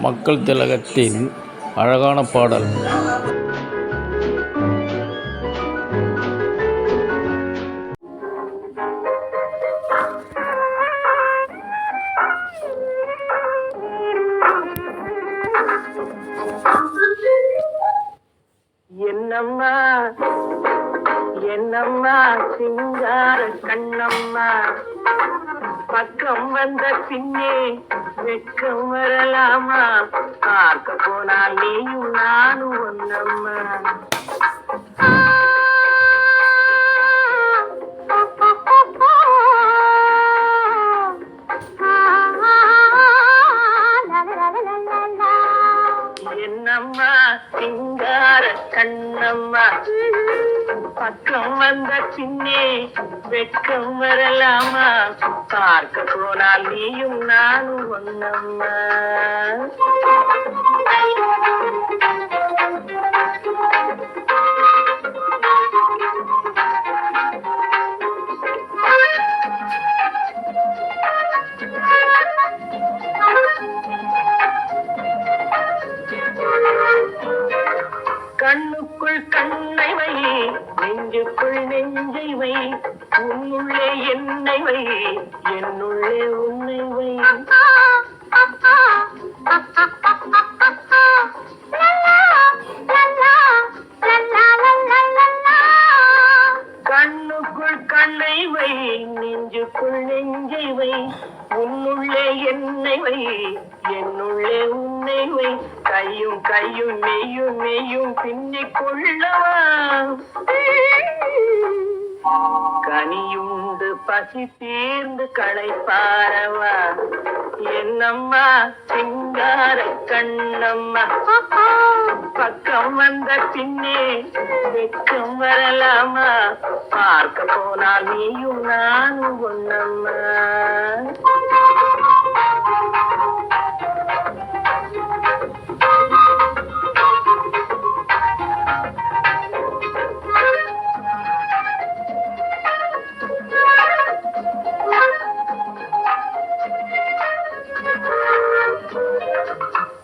மக்கள் திலகத்தின் அழகான பாடல். என்னம்மா என்னம்மா சிங்கார கண்ணம்மா, பக்கம் வந்த பின்னே வெட்கம் வரலாமா? பார்க்க போனால் நீயும் நானும் ஒன்னம்மா. என்னம்மா சிங்கார கண்ணம்மா, பக்கம் வந்த பின்னே வெட்கம் வரலாமா? பார்க்க போனால் நீயும் நானும் ஒன்னம்மா. கண்ணுக்குள் கண்ணை வை, நெஞ்சுக்குள் நெஞ்சை வை, உன்னுள்ளே என்னை வை, என்னுள்ளே உன்னை வை. கண்ணுக்குள் கண்ணை வை, நெஞ்சுக்குள் நெஞ்சை வை, உன்னுள்ளே என்னை வை, என்னுள்ளே உன்னை வை. கையும் கையும் நெய்யும் நெய்யும் பின்னிக் கொள்ளவா, கனியுண்டு பசி தீர்ந்து களைப்பாரவா? என்னம்மா சிங்கார கண்ணம்மா, பக்கம் வந்த பின்னே வெட்கம் வரலாமா? பார்க்க போனால் நீயும் நானும் ஒன்னம்மா.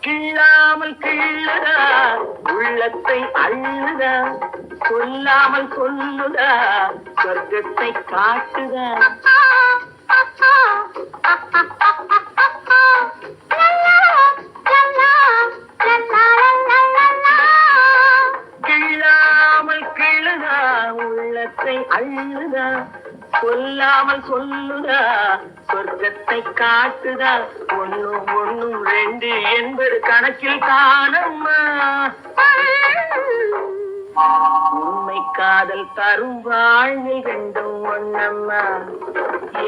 கிள்ளாமல் கிள்ளுதா, உள்ளத்தை அள்ளுதா, சொல்லாமல் சொல்லுதா, சொர்க்கத்தை காட்டுதா. கிள்ளாமல் கிள்ளுதா, உள்ளத்தை அள்ளுதா, சொல்லாமல் சொல்லுதா, சொர்க்கத்தை காட்டுதா. ஒன்னும் ஒன்னும் ரெண்டு என்பது கணக்கில் காணம்மா. உண்மை காதல் தரும் வாழ்வை ரெண்டும் ஒன்னம்மா.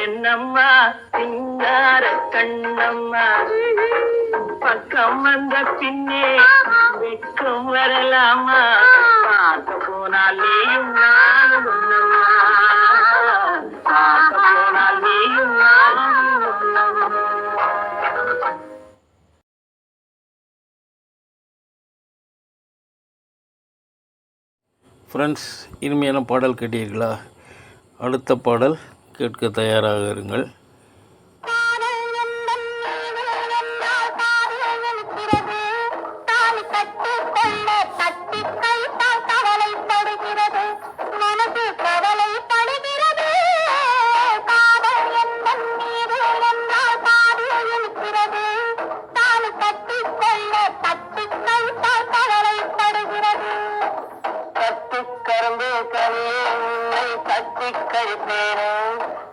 என்னம்மா சிங்கார கண்ணம்மா, பக்கம் வந்த பின்னே வெட்கம் வரலாமா? பார்க்க போனால் நீயும் நானும் ஒன்னம்மா. பார்க்க போனால் நீயும் நானும் ஒன்னம்மா. ஃப்ரெண்ட்ஸ், இனிமையான பாடல் கேட்டீர்களா? அடுத்த பாடல் கேட்க தயாராக இருங்கள்.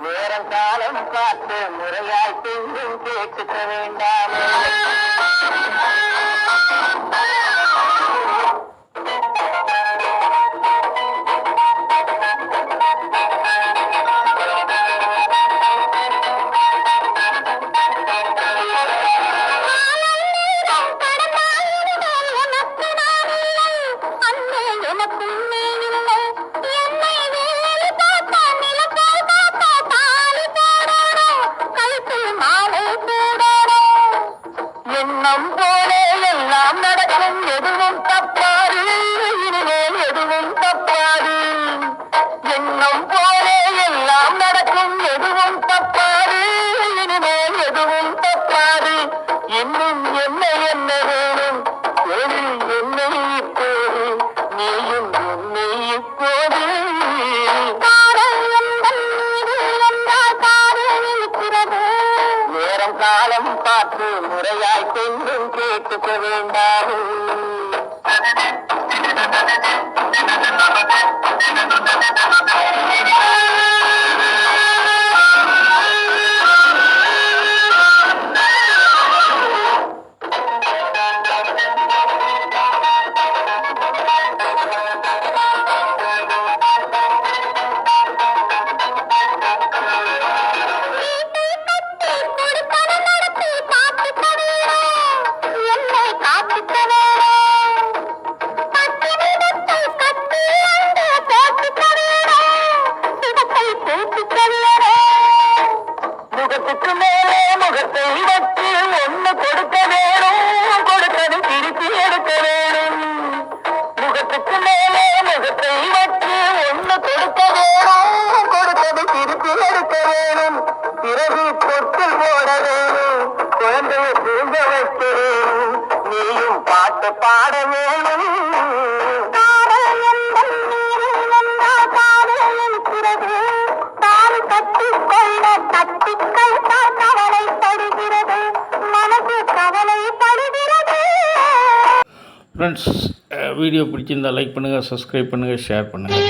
நேரம் காலம் பார்த்து முறையாய் பெண்ணும் கேட்க வேண்டாமே. எதுவும் தப்பாது, இனிமேல் எதுவும் தப்பாது. இன்னும் என்ன என்ன வேணும் கேளு என்னை இப்போது நீயும் என்னை இப்போது நேரம் காலம் பார்த்து முறையாய் கொஞ்சம் கேட்டுக்க வேண்டாம் முகத்துக்கு மேலே முகத்தை வச்சு ஒண்ணு கொடுக்க வேணும் கொடுத்தது திருப்பி எடுக்க வேணும் முகத்துக்கு மேலே முகத்தை வச்சு ஒண்ணு கொடுக்க வேணும் கொடுத்தது திருப்பி எடுக்க வேணும் பிறகு தொட்டில் போட வேணும் குழந்தைய தூங்க வைக்க வேணும் நீயும் பாட்டு பாட வேணும் ஃப்ரெண்ட்ஸ், வீடியோ பிடிச்சிருந்தால் லைக் பண்ணுங்கள், சப்ஸ்கிரைப் பண்ணுங்கள், ஷேர் பண்ணுங்கள்.